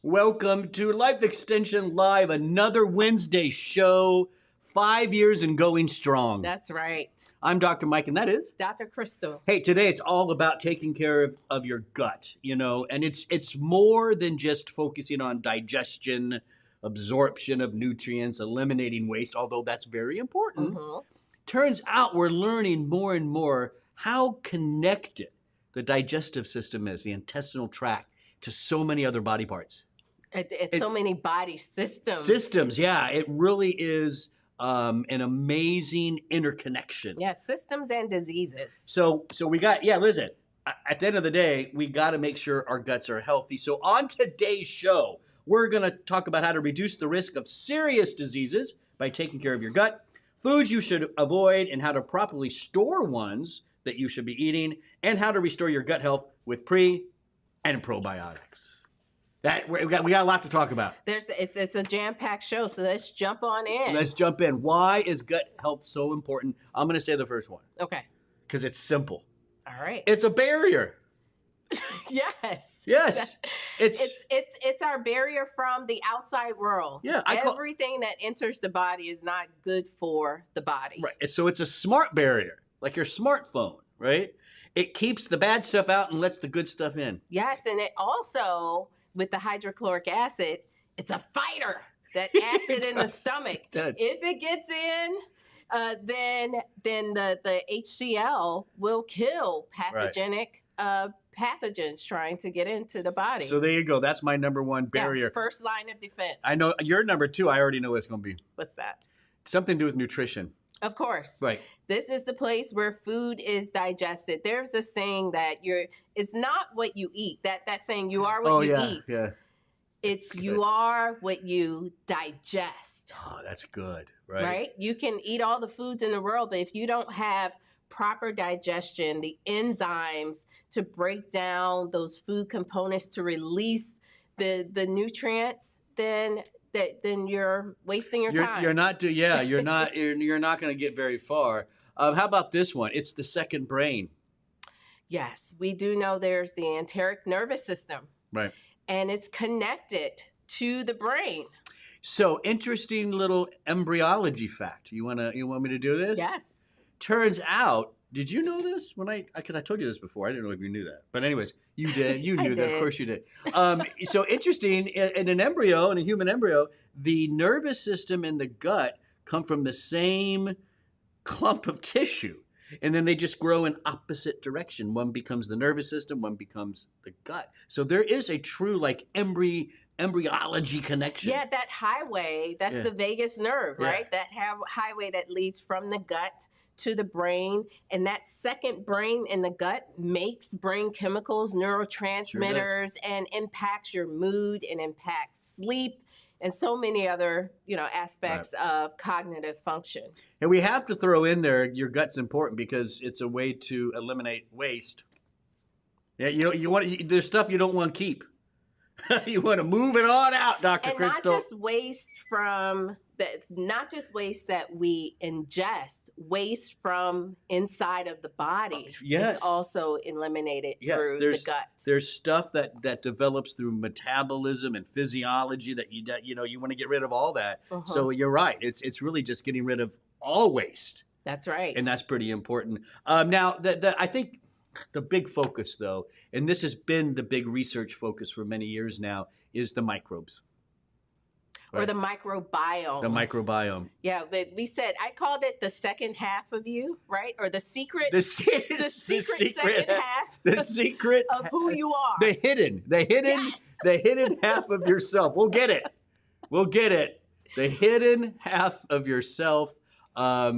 Welcome to Life Extension Live, another Wednesday show, 5 years and going strong. That's right. I'm Dr. Mike, and that is Dr. Crystal. Hey, today it's all about taking care of your gut, and it's more than just focusing on digestion, absorption of nutrients, eliminating waste, although that's very important. Turns out we're learning more and more how connected the digestive system is, the intestinal tract, to so many other body parts. It's so many body systems. Systems, yeah. It really is an amazing interconnection. Yeah, systems and diseases. So we got, listen, at the end of the day, we got to make sure our guts are healthy. So on today's show, we're going to talk about how to reduce the risk of serious diseases by taking care of your gut, foods you should avoid, and how to properly store ones that you should be eating, and how to restore your gut health with pre and probiotics. We got a lot to talk about. It's a jam-packed show, so let's jump on in. Let's jump in. Why is gut health so important? I'm going to say the first one. Okay. Because it's simple. All right. It's a barrier. Yes. Yes. It's our barrier from the outside world. Yeah. Everything that enters the body is not good for the body. Right. So it's a smart barrier, like your smartphone, right? It keeps the bad stuff out and lets the good stuff in. Yes, and it also, with the hydrochloric acid, it's a fighter. That acid in the stomach. If it gets in, then the HCl will kill pathogenic pathogens trying to get into the body. So there you go. That's my number one barrier. Yeah, first line of defense. I know your number two. I already know what it's going to be. What's that? Something to do with nutrition. Of course. Right. This is the place where food is digested. There's a saying that it's not what you eat. That saying, you are what you eat. Yeah. It's you are what you digest. Oh, that's good. Right. Right? You can eat all the foods in the world, but if you don't have proper digestion, the enzymes to break down those food components to release the nutrients, then you're wasting your time. You're not going to get very far. How about this one? It's the second brain. Yes, we do know there's the enteric nervous system. Right. And it's connected to the brain. So interesting little embryology fact. You want me to do this? Yes. Turns out, did you know this? Because I told you this before. I didn't know if you knew that. But anyways, you did. You knew that. Of course you did. So interesting, in an embryo, in a human embryo, the nervous system and the gut come from the same clump of tissue. And then they just grow in opposite direction. One becomes the nervous system, one becomes the gut. So there is a true embryology connection. Yeah, that highway, that's the vagus nerve, right? That highway that leads from the gut to the brain, and that second brain in the gut makes brain chemicals, neurotransmitters, and impacts your mood and impacts sleep and so many other aspects of cognitive function. And we have to throw in there, your gut's important because it's a way to eliminate waste. Yeah, there's stuff you don't want to keep. You want to move it on out, Dr. Crystal. And not just waste that we ingest, waste from inside of the body is also eliminated through the gut. There's stuff that develops through metabolism and physiology that you want to get rid of all that. So you're right. It's really just getting rid of all waste. That's right. And that's pretty important. Now, I think the big focus, though, and this has been the big research focus for many years now, is the microbes. Right? Or the microbiome. The microbiome. Yeah, but I called it the second half of you, right? Or the secret. The secret second half. The secret of who you are. The hidden half of yourself. We'll get it. The hidden half of yourself. A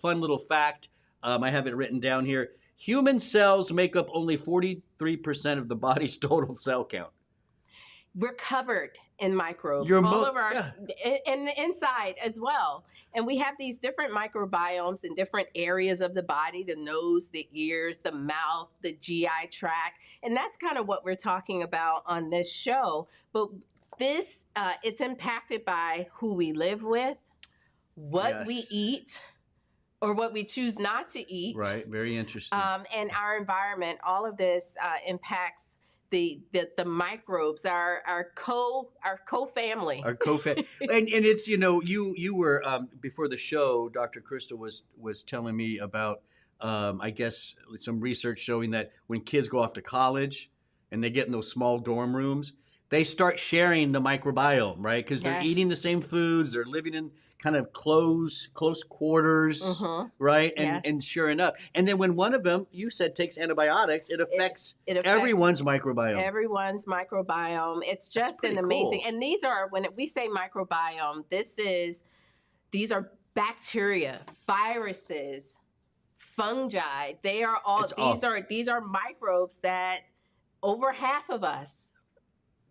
fun little fact. I have it written down here. Human cells make up only 43% of the body's total cell count. We're covered in microbes all over and the inside as well. And we have these different microbiomes in different areas of the body, the nose, the ears, the mouth, the GI tract. And that's kind of what we're talking about on this show. But this, it's impacted by who we live with, what we eat, or what we choose not to eat. Right, very interesting. And our environment, all of this impacts the microbes, our co-family. Our co-family. And it's, you were, before the show, Dr. Crystal was telling me about, I guess, some research showing that when kids go off to college and they get in those small dorm rooms, they start sharing the microbiome, right? Because they're eating the same foods, they're living in kind of close quarters, right? And sharing up. And then when one of them, you said, takes antibiotics, it affects everyone's microbiome. Everyone's microbiome. It's just an amazing. Cool. And these are, when we say microbiome, these are bacteria, viruses, fungi. They are all these are microbes that over half of us,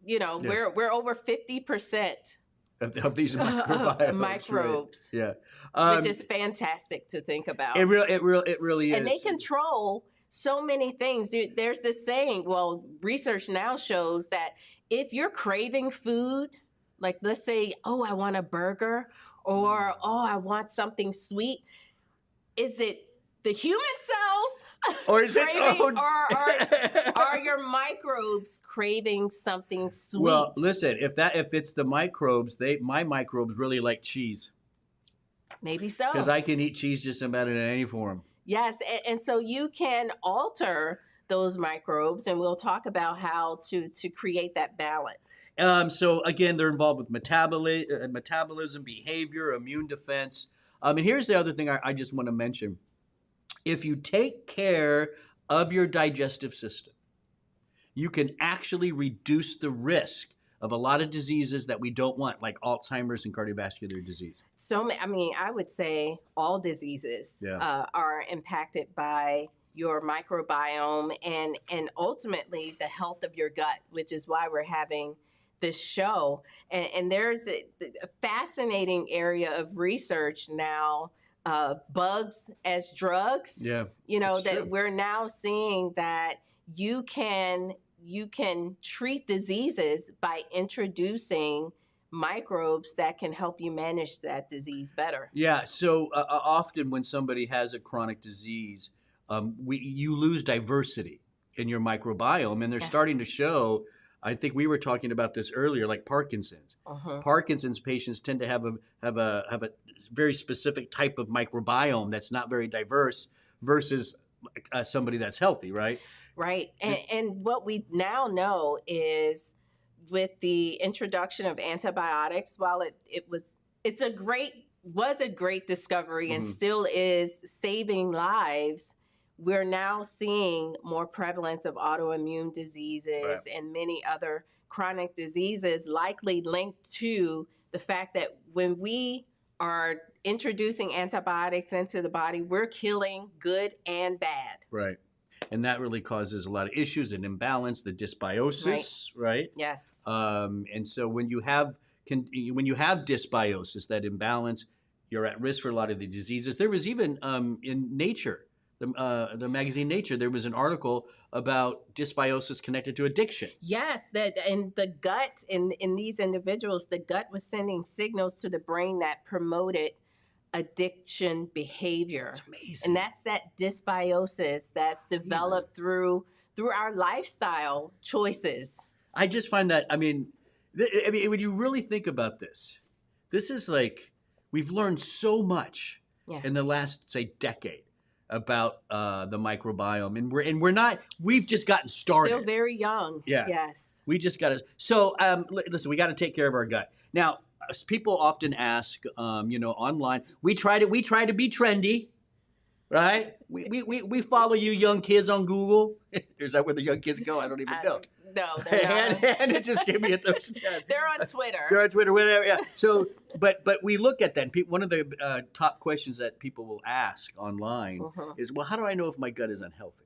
we're over 50% of these microbiomes, microbes. Right? Yeah, which is fantastic to think about. It really is. And they control so many things. Dude, there's this saying. Well, research now shows that if you're craving food, like let's say, I want a burger, or I want something sweet, is it the human cells, or is or are your microbes craving something sweet? Well, listen, if it's the microbes, my microbes really like cheese. Maybe so. Because I can eat cheese just about in any form. Yes, and so you can alter those microbes, and we'll talk about how to create that balance. So again, they're involved with metabolism, behavior, immune defense. And here's the other thing I just want to mention. If you take care of your digestive system, you can actually reduce the risk of a lot of diseases that we don't want, like Alzheimer's and cardiovascular disease. So, I would say all diseases are impacted by your microbiome and ultimately the health of your gut, which is why we're having this show. And there's a fascinating area of research now, bugs as drugs. Yeah, that true. We're now seeing that you can treat diseases by introducing microbes that can help you manage that disease better. Yeah, so often when somebody has a chronic disease, you lose diversity in your microbiome, and they're starting to show, I think we were talking about this earlier, like Parkinson's. Parkinson's patients tend to have a very specific type of microbiome that's not very diverse versus somebody that's healthy, right? Right. And what we now know is with the introduction of antibiotics, while it was a great discovery and still is saving lives, we're now seeing more prevalence of autoimmune diseases and many other chronic diseases, likely linked to the fact that when we are introducing antibiotics into the body, we're killing good and bad. Right. And that really causes a lot of issues and imbalance, the dysbiosis, right? Yes. And so when you have dysbiosis, that imbalance, you're at risk for a lot of the diseases. There was even in Nature, the magazine Nature, there was an article about dysbiosis connected to addiction. Yes, that in the gut, in these individuals, the gut was sending signals to the brain that promoted addiction behavior. That's amazing. And that's that dysbiosis that's developed through our lifestyle choices. I just find that, when you really think about this is like, we've learned so much in the last, say, decade about the microbiome, and we've just gotten started. Still very young. Yeah. Yes. We just got to. So listen, we got to take care of our gut. Now, people often ask, online. We try to be trendy, right? We follow you young kids on Google. Is that where the young kids go? I don't even know. No, they're not. And it just gave me a thumbs down. They're on Twitter. They're on Twitter, whatever. Yeah. So, but we look at that. And one of the top questions that people will ask online is, well, how do I know if my gut is unhealthy?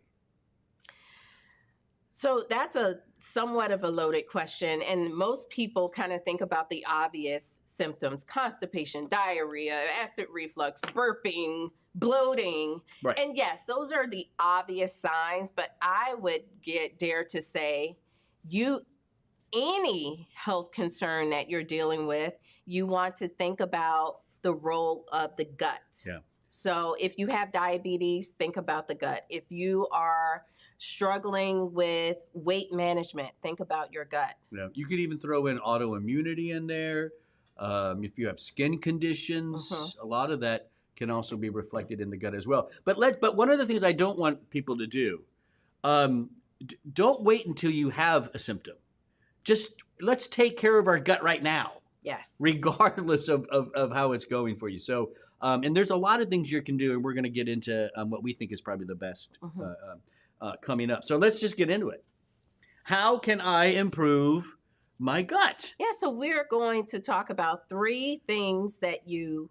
So that's a somewhat of a loaded question. And most people kind of think about the obvious symptoms: constipation, diarrhea, acid reflux, burping, bloating. Right. And yes, those are the obvious signs. But I would dare to say, any health concern that you're dealing with, you want to think about the role of the gut. Yeah. So if you have diabetes, think about the gut. If you are struggling with weight management, think about your gut. Yeah. You could even throw in autoimmunity in there. If you have skin conditions, a lot of that can also be reflected in the gut as well. But one of the things I don't want people to do, don't wait until you have a symptom. Just let's take care of our gut right now. Yes. Regardless of how it's going for you. So, and there's a lot of things you can do, and we're going to get into what we think is probably the best coming up. So let's just get into it. How can I improve my gut? Yeah, so we're going to talk about 3 things that you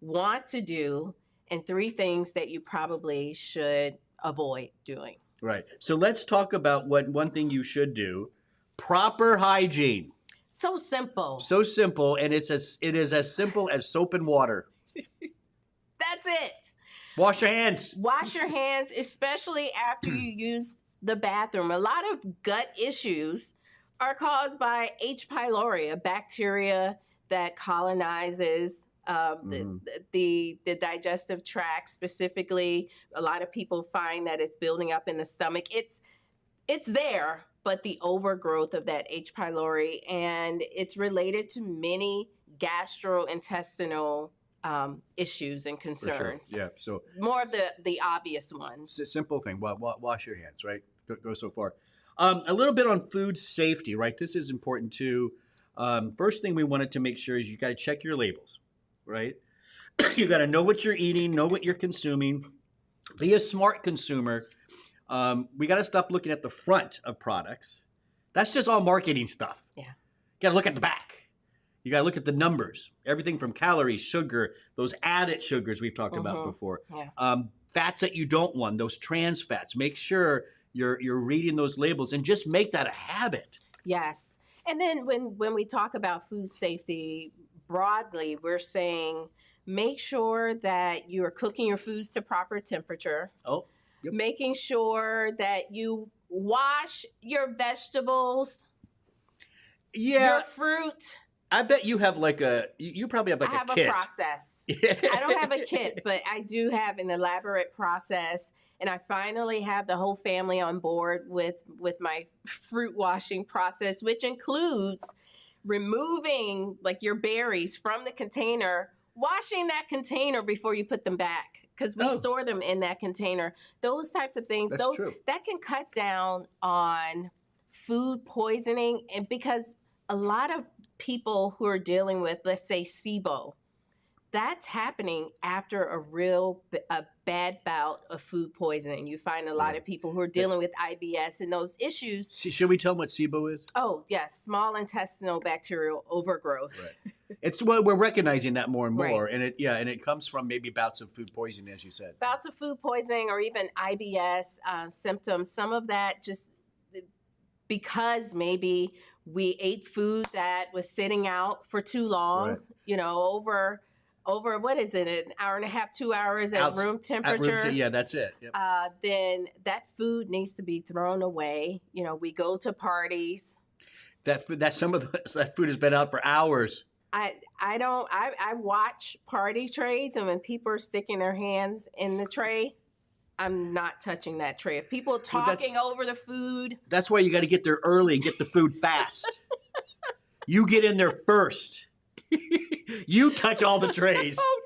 want to do and 3 things that you probably should avoid doing. Right. So let's talk about what one thing you should do: proper hygiene. So simple. So simple, and it is as simple as soap and water. That's it. Wash your hands. Wash your hands, especially after you use the bathroom. A lot of gut issues are caused by H. pylori, a bacteria that colonizes the digestive tract. Specifically, a lot of people find that it's building up in the stomach. It's there, but the overgrowth of that H. pylori, and it's related to many gastrointestinal issues and concerns. For sure. Yeah, so more of the obvious ones. Simple thing. Wash your hands, right? Go so far. A little bit on food safety, right? This is important too. First thing we wanted to make sure is you got to check your labels, right? You got to know what you're eating, know what you're consuming. Be a smart consumer. We got to stop looking at the front of products. That's just all marketing stuff. Yeah. You got to look at the back. You got to look at the numbers. Everything from calories, sugar, those added sugars we've talked about before. Yeah. Fats that you don't want, those trans fats. Make sure you're reading those labels and just make that a habit. Yes. And then when we talk about food safety broadly, we're saying make sure that you are cooking your foods to proper temperature. Oh. Yep. Making sure that you wash your vegetables, your fruit. I bet you have you probably have a kit. I have a process. I don't have a kit, but I do have an elaborate process. And I finally have the whole family on board with my fruit washing process, which includes removing your berries from the container, washing that container before you put them back. Because we store them in that container. Those types of things, that can cut down on food poisoning. And because a lot of people who are dealing with, let's say, SIBO, that's happening after a bad bout of food poisoning. You find a lot of people who are dealing with IBS and those issues. Should we tell them what SIBO is? Oh, yes. Small intestinal bacterial overgrowth. Right. It's we're recognizing that more and more. Right. And it comes from maybe bouts of food poisoning, as you said. Bouts of food poisoning or even IBS symptoms. Some of that just because maybe we ate food that was sitting out for too long, over what is it, an hour and a half, 2 hours at room temperature? Yeah, that's it. Yep. Then that food needs to be thrown away. We go to parties. That food has been out for hours. I watch party trays, and when people are sticking their hands in the tray, I'm not touching that tray. If people are talking over the food. That's why you got to get there early and get the food fast. You get in there first. You touch all the trays. Oh,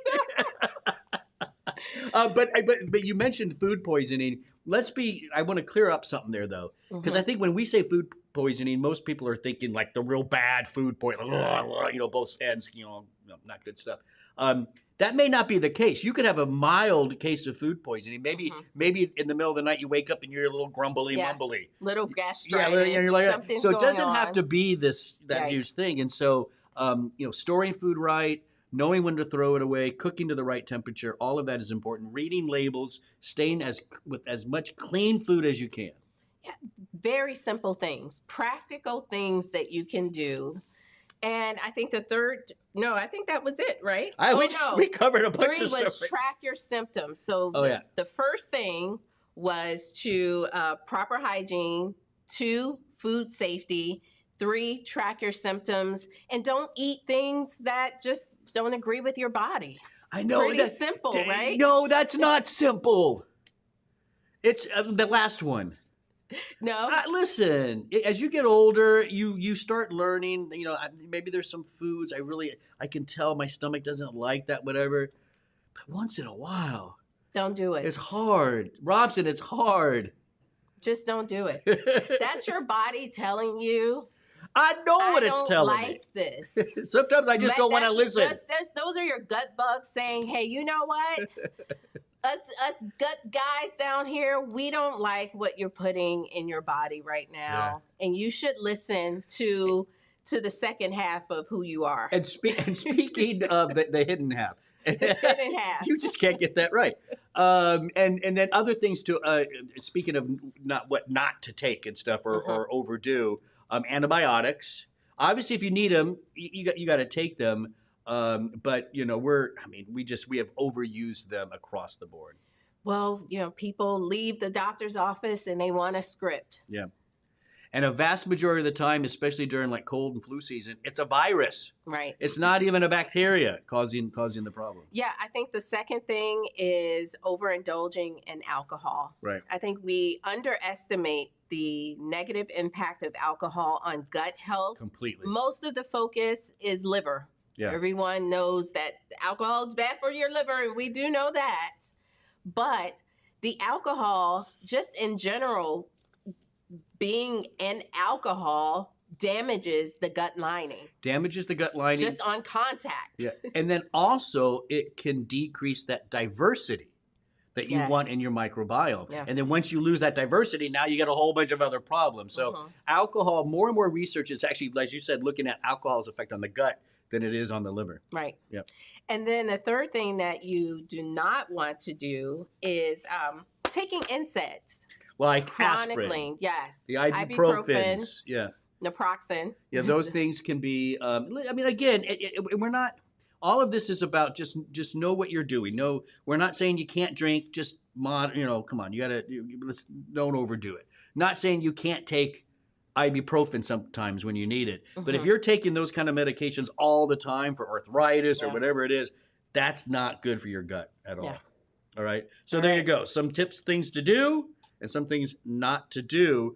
no. But you mentioned food poisoning. I want to clear up something there, though. Because I think when we say food poisoning, most people are thinking like the real bad food poisoning, both ends, not good stuff. That may not be the case. You could have a mild case of food poisoning. Maybe in the middle of the night you wake up and you're a little grumbly, mumbly. Little gastritis. Yeah, you're like, something's so it going doesn't on. have to be that huge thing. And so, storing food right, knowing when to throw it away, cooking to the right temperature, all of that is important. Reading labels, staying with as much clean food as you can. Yeah, very simple things, practical things that you can do. And I think I think that was it, right? We covered a bunch of stuff. 3 was track your symptoms. So the first thing was to proper hygiene, 2, food safety, 3, track your symptoms, and don't eat things that just don't agree with your body. I know. Pretty simple, right? No, that's not simple. It's the last one. No. Listen, as you get older, you start learning. Maybe there's some foods I can tell my stomach doesn't like that, whatever. But once in a while, Don't do it. it's hard, Robson. It's hard. Just don't do it. That's your body telling you. I know what it's telling me. I don't like this. Sometimes I just don't want to listen. Those are your gut bugs saying, "Hey, you know what? Us gut guys down here, we don't like what you're putting in your body right now, and you should listen to the second half of who you are." And speaking of the hidden half. Hidden half. You just can't get that right. And then other things too. Speaking of what not to take and stuff or overdo, antibiotics. Obviously, if you need them, you got to take them. But we have overused them across the board. Well, people leave the doctor's office and they want a script. Yeah. And a vast majority of the time, especially during like cold and flu season, it's a virus. Right. It's not even a bacteria causing the problem. Yeah, I think the second thing is overindulging in alcohol. Right. I think we underestimate the negative impact of alcohol on gut health. Completely. Most of the focus is liver. Yeah. Everyone knows that alcohol is bad for your liver, and we do know that. But the alcohol, just in general, being in alcohol damages the gut lining. Damages the gut lining. Just on contact. Yeah. And then also it can decrease that diversity that you want in your microbiome. Yeah. And then once you lose that diversity, now you get a whole bunch of other problems. So alcohol, more and more research is actually, as you said, looking at alcohol's effect on the gut than it is on the liver. Right. Yep. And then the third thing that you do not want to do is taking NSAIDs. Like chronically, aspirin. Yes. The ibuprofens. Yeah. Naproxen. Yeah, those things can be, again, we're not, all of this is about just know what you're doing. No, we're not saying you can't drink, just come on, don't overdo it. Not saying you can't take ibuprofen sometimes when you need it. But if you're taking those kind of medications all the time for arthritis or whatever it is, that's not good for your gut at all. Yeah. All right. So there you go. Some tips, things to do, and some things not to do.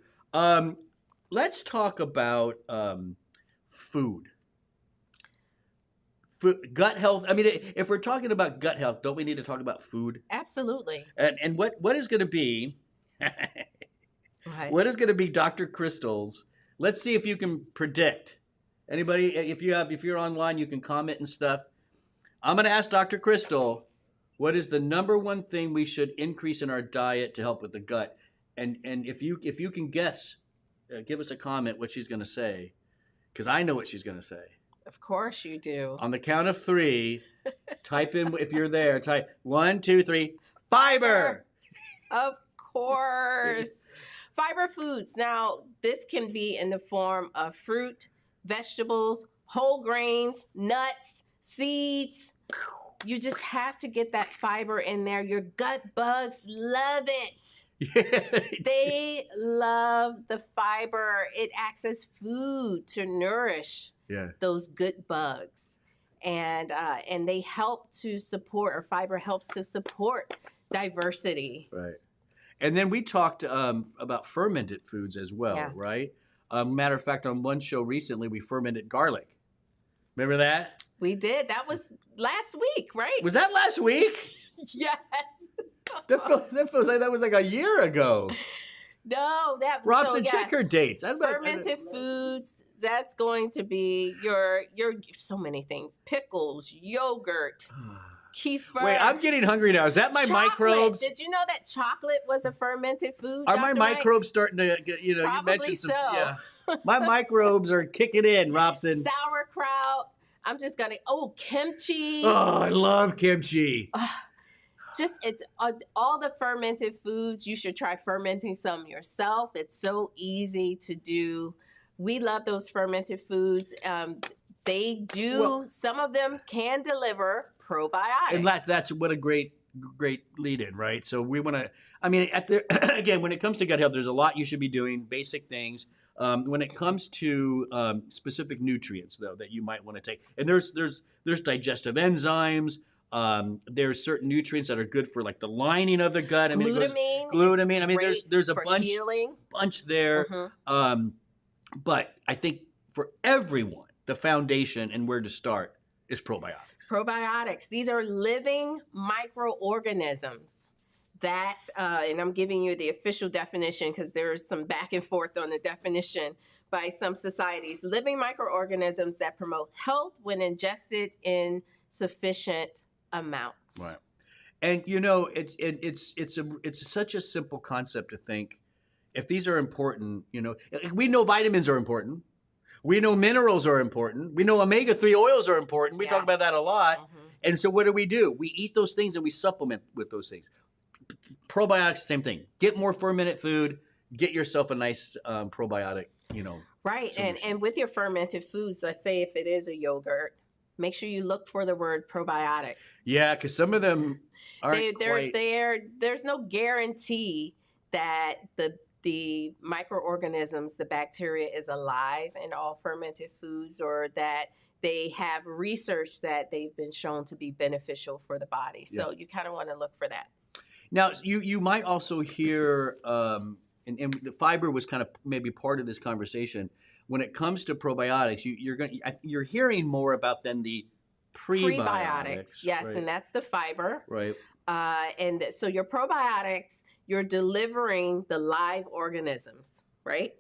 Let's talk about food. Gut health. I mean, if we're talking about gut health, don't we need to talk about food? Absolutely. And what is going to be? What is going to be Dr. Crystal's? Let's see if you can predict. Anybody, if you're online, you can comment and stuff. I'm going to ask Dr. Crystal, what is the number one thing we should increase in our diet to help with the gut? And if you can guess, give us a comment what she's going to say, because I know what she's going to say. Of course you do. On the count of 3, type in, if you're there, type 1, 2, 3, fiber. Of course. Fiber foods. Now, this can be in the form of fruit, vegetables, whole grains, nuts, seeds. You just have to get that fiber in there. Your gut bugs love it. They love the fiber. It acts as food to nourish those good bugs. And they help to support, or fiber helps to support diversity. Right. And then we talked about fermented foods as well, right? Matter of fact, on one show recently, we fermented garlic. Remember that? We did. That was last week, right? Was that last week? Yes. That feels like that was like a year ago. No, that was Robson, check her dates. Fermented foods, that's going to be your so many things. Pickles, yogurt, kefir. Wait, I'm getting hungry now. Is that my microbes? Did you know that chocolate was a fermented food? Are my microbes starting to, you mentioned some. Yeah. My microbes are kicking in, Robson. Sauerkraut. I'm just going to, kimchi. Oh, I love kimchi. It's all the fermented foods. You should try fermenting some yourself. It's so easy to do. We love those fermented foods. They do, some of them can deliver probiotics. And that's what a great lead in, right? So we want to, again, when it comes to gut health, there's a lot you should be doing, basic things. When it comes to specific nutrients, though, that you might want to take, and there's digestive enzymes, There's certain nutrients that are good for like the lining of the gut. I mean, glutamine. I mean, there's a healing. bunch there. Mm-hmm. But I think for everyone, the foundation and where to start is probiotics. Probiotics. These are living microorganisms that, and I'm giving you the official definition because there's some back and forth on the definition by some societies. Living microorganisms that promote health when ingested in sufficient amounts. Right. And you know, it's such a simple concept to think. If these are important, you know, we know vitamins are important. We know minerals are important. We know omega-3 oils are important. We talk about that a lot. Mm-hmm. And so what do? We eat those things and we supplement with those things. Probiotics, same thing. Get more fermented food. Get yourself a nice probiotic, you know. Right. And with your fermented foods, let's say if it is a yogurt, make sure you look for the word probiotics. Yeah, because some of them aren't there's no guarantee that the microorganisms, the bacteria is alive in all fermented foods, or that they have research that they've been shown to be beneficial for the body. So you kind of want to look for that. Now, you might also hear, and the fiber was kind of maybe part of this conversation. When it comes to probiotics, you're hearing more about than the prebiotics. Yes, right? And that's the fiber. Right. And so your probiotics, you're delivering the live organisms, right?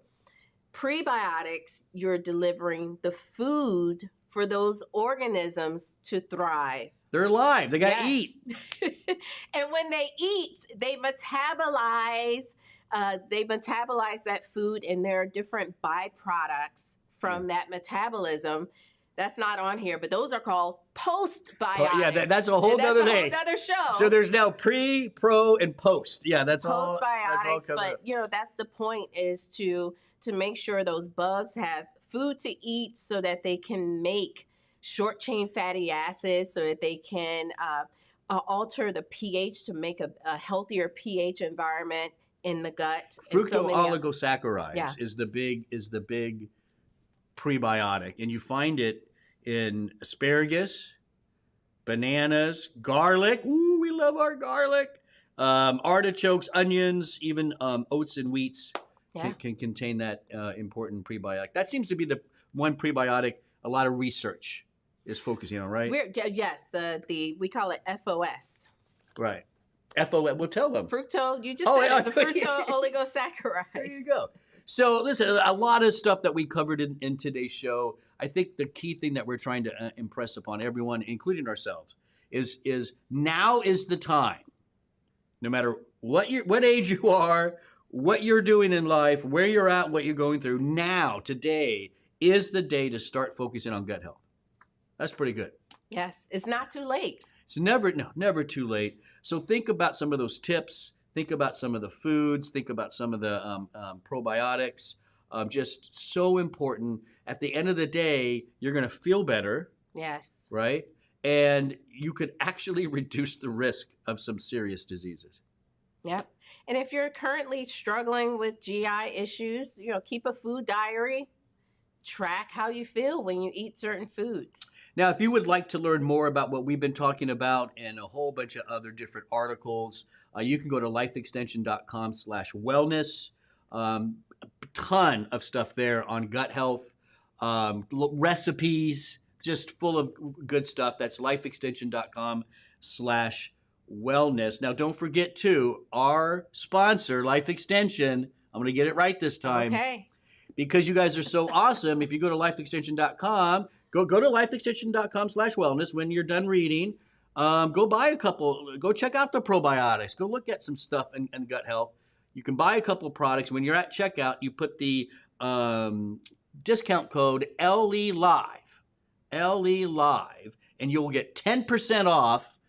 Prebiotics, you're delivering the food for those organisms to thrive. They're alive. They got to eat. And when they eat, they metabolize that food, and there are different byproducts from that metabolism. That's not on here, but those are called postbiotics. Yeah, that's a whole other thing. That's a whole other show. So there's now pre, pro, and post. Yeah, that's all. Postbiotics, but you know, that's the point, is to make sure those bugs have food to eat so that they can make short chain fatty acids, so that they can alter the pH to make a healthier pH environment in the gut. Fructooligosaccharides is the big prebiotic, and you find it in asparagus, bananas, garlic. Ooh, we love our garlic. Artichokes, onions, even oats and wheats can contain that important prebiotic. That seems to be the one prebiotic a lot of research is focusing on, right? Yes, we call it FOS. Right. FOS. Well, tell them. You just said it, the fructooligosaccharides. There you go. So listen, a lot of stuff that we covered in today's show. I think the key thing that we're trying to impress upon everyone, including ourselves, is now is the time. No matter what age you are, what you're doing in life, where you're at, what you're going through, now, today, is the day to start focusing on gut health. That's pretty good. Yes, it's not too late. It's never too late. So think about some of those tips. Think about some of the foods. Think about some of the probiotics. Just so important. At the end of the day, you're going to feel better. Yes. Right? And you could actually reduce the risk of some serious diseases. Yep. And if you're currently struggling with GI issues, keep a food diary. Track how you feel when you eat certain foods. Now, if you would like to learn more about what we've been talking about and a whole bunch of other different articles, you can go to lifeextension.com/wellness. A ton of stuff there on gut health, recipes, just full of good stuff. That's lifeextension.com/wellness. Now, don't forget, too, our sponsor, Life Extension, I'm going to get it right this time. Okay. Because you guys are so awesome, if you go to lifeextension.com, go to lifeextension.com/wellness when you're done reading. Go buy a couple. Go check out the probiotics. Go look at some stuff in gut health. You can buy a couple of products. When you're at checkout, you put the discount code LELIVE, and you'll get 10% off,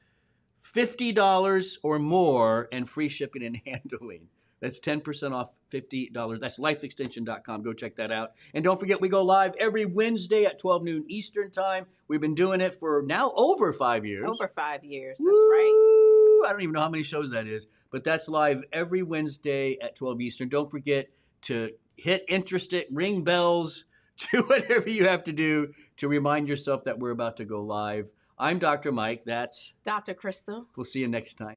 $50 or more, and free shipping and handling. That's 10% off, $50. That's lifeextension.com. Go check that out. And don't forget, we go live every Wednesday at 12 noon Eastern time. We've been doing it for now over 5 years. Over 5 years, that's right. I don't even know how many shows that is, but that's live every Wednesday at 12 Eastern. Don't forget to hit interested, ring bells, do whatever you have to do to remind yourself that we're about to go live. I'm Dr. Mike. That's Dr. Crystal. We'll see you next time.